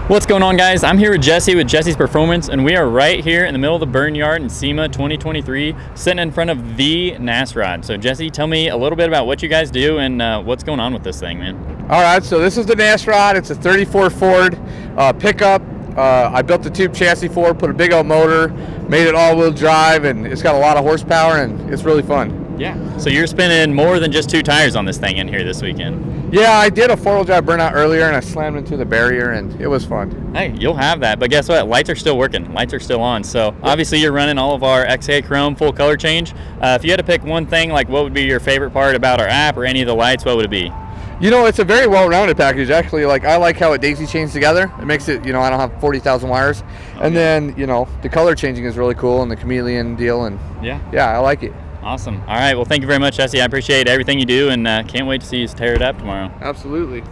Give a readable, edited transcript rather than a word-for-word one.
What's going on, guys? I'm here with Jessie with Jessie's Perfomance, and we are right here in the middle of the burn yard in SEMA 2023, sitting in front of the Nasrod. So Jessie, tell me a little bit about what you guys do and what's going on with this thing, man. All right, so this is the Nasrod. It's a 34 Ford pickup. I built the tube chassis for it, put a big old motor, made it all-wheel drive, and it's got a lot of horsepower, and it's really fun. Yeah. So you're spinning more than just 2 tires on this thing in here this weekend. Yeah, I did a 4-wheel drive burnout earlier, and I slammed into the barrier, and it was fun. Hey, you'll have that, but guess what? Lights are still working. Lights are still on. So obviously you're running all of our XKchrome full color change. If you had to pick one thing, like what would be your favorite part about our app or any of the lights, what would it be? You know, it's a very well-rounded package, actually. Like, I like how it daisy chains together. It makes it, you know, I don't have 40,000 wires. And then, you know, the color changing is really cool, and the chameleon deal, and yeah, I like it. Awesome. All right. Well, thank you very much, Jessie. I appreciate everything you do, and can't wait to see you tear it up tomorrow. Absolutely.